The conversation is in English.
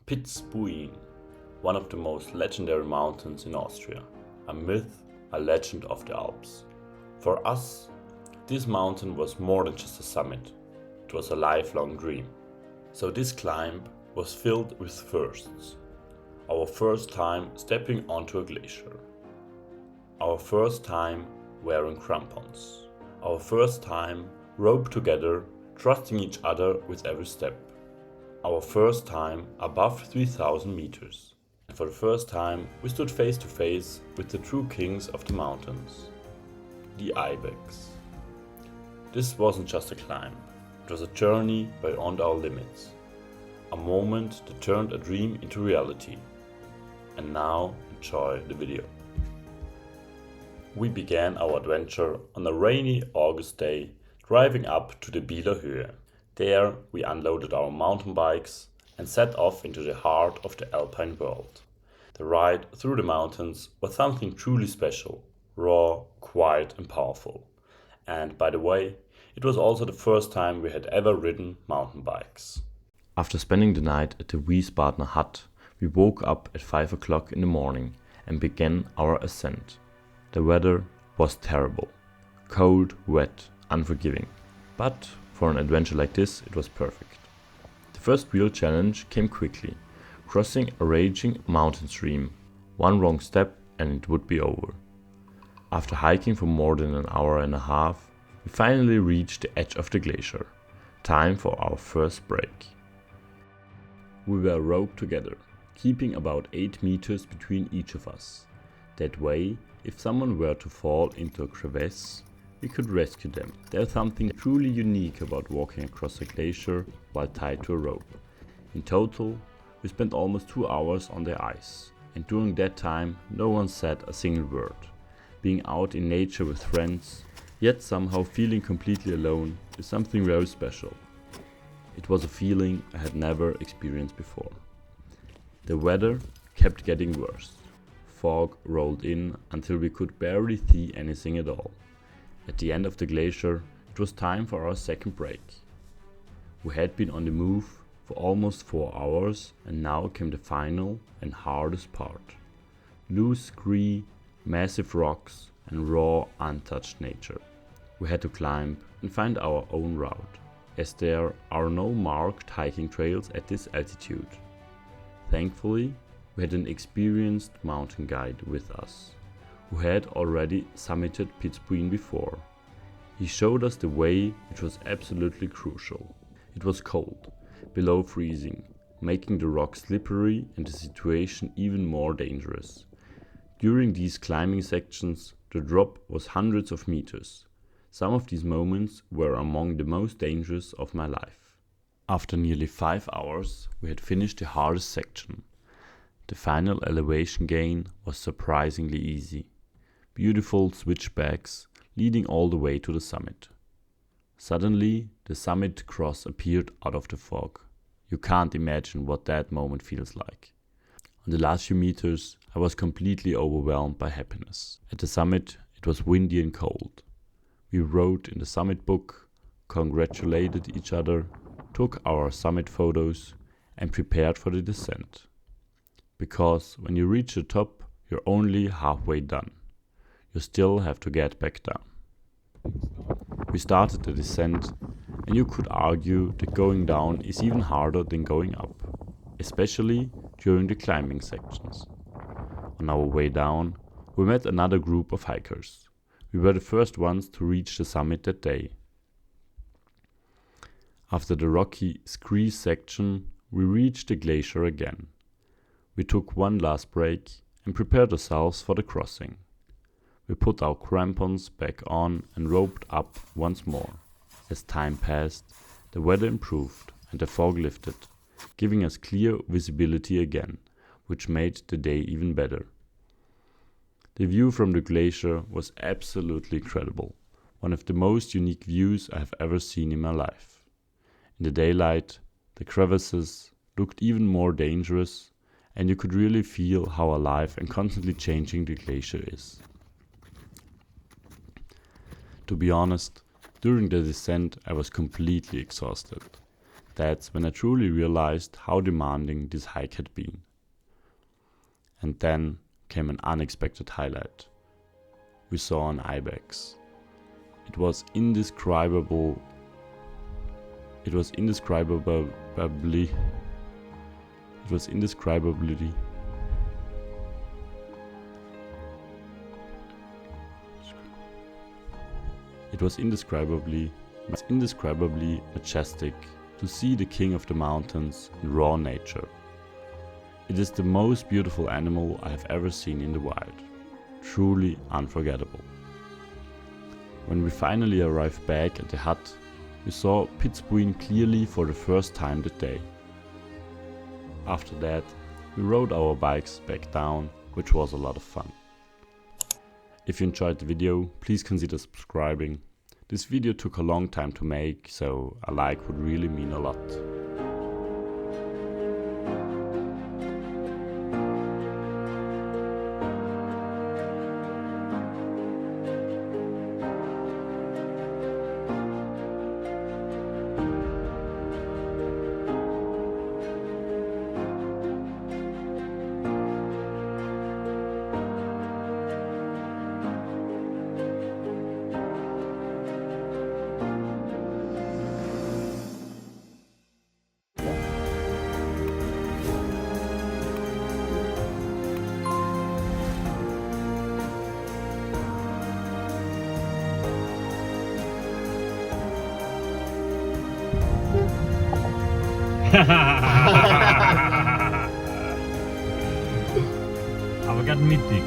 Piz Buin, one of the most legendary mountains in Austria, a myth, a legend of the Alps. For us, this mountain was more than just a summit, it was a lifelong dream. So this climb was filled with firsts. Our first time stepping onto a glacier. Our first time wearing crampons. Our first time roped together, trusting each other with every step. Our first time above 3000 meters. And for the first time we stood face to face with the true kings of the mountains, the ibex. This wasn't just a climb, it was a journey beyond our limits. A moment that turned a dream into reality. And now enjoy the video. We began our adventure on a rainy August day, driving up to the Bieler Höhe. There we unloaded our mountain bikes and set off into the heart of the alpine world. The ride through the mountains was something truly special, raw, quiet and powerful. And by the way, it was also the first time we had ever ridden mountain bikes. After spending the night at the Wiesbadener hut, we woke up at 5 o'clock in the morning and began our ascent. The weather was terrible. Cold, wet, unforgiving. But for an adventure like this, it was perfect. The first real challenge came quickly, crossing a raging mountain stream. One wrong step and it would be over. After hiking for more than an hour and a half, we finally reached the edge of the glacier. Time for our first break. We were roped together, keeping about 8 meters between each of us. That way, if someone were to fall into a crevasse, we could rescue them. There's something truly unique about walking across a glacier while tied to a rope. In total, we spent almost 2 hours on the ice, and during that time no one said a single word. Being out in nature with friends, yet somehow feeling completely alone, is something very special. It was a feeling I had never experienced before. The weather kept getting worse. Fog rolled in until we could barely see anything at all. At the end of the glacier, it was time for our second break. We had been on the move for almost 4 hours and now came the final and hardest part. Loose scree, massive rocks and raw, untouched nature. We had to climb and find our own route, as there are no marked hiking trails at this altitude. Thankfully, we had an experienced mountain guide with us, who had already summited Piz Buin before. He showed us the way, which was absolutely crucial. It was cold, below freezing, making the rock slippery and the situation even more dangerous. During these climbing sections, the drop was hundreds of meters. Some of these moments were among the most dangerous of my life. After nearly 5 hours, we had finished the hardest section. The final elevation gain was surprisingly easy. Beautiful switchbacks leading all the way to the summit. Suddenly, the summit cross appeared out of the fog. You can't imagine what that moment feels like. On the last few meters, I was completely overwhelmed by happiness. At the summit, it was windy and cold. We wrote in the summit book, congratulated each other, took our summit photos, and prepared for the descent. Because when you reach the top, you're only halfway done. You still have to get back down. We started the descent, and you could argue that going down is even harder than going up, especially during the climbing sections. On our way down, we met another group of hikers. We were the first ones to reach the summit that day. After the rocky scree section, we reached the glacier again. We took one last break and prepared ourselves for the crossing. We put our crampons back on and roped up once more. As time passed, the weather improved and the fog lifted, giving us clear visibility again, which made the day even better. The view from the glacier was absolutely incredible, one of the most unique views I have ever seen in my life. In the daylight, the crevasses looked even more dangerous, and you could really feel how alive and constantly changing the glacier is. To be honest, during the descent I was completely exhausted. That's when I truly realized how demanding this hike had been. And then came an unexpected highlight. We saw an ibex. It was indescribably majestic to see the king of the mountains in raw nature. It is the most beautiful animal I have ever seen in the wild. Truly unforgettable. When we finally arrived back at the hut, we saw Piz Buin clearly for the first time that day. After that, we rode our bikes back down, which was a lot of fun. If you enjoyed the video, please consider subscribing. This video took a long time to make, so a like would really mean a lot. Aber ganz mittig.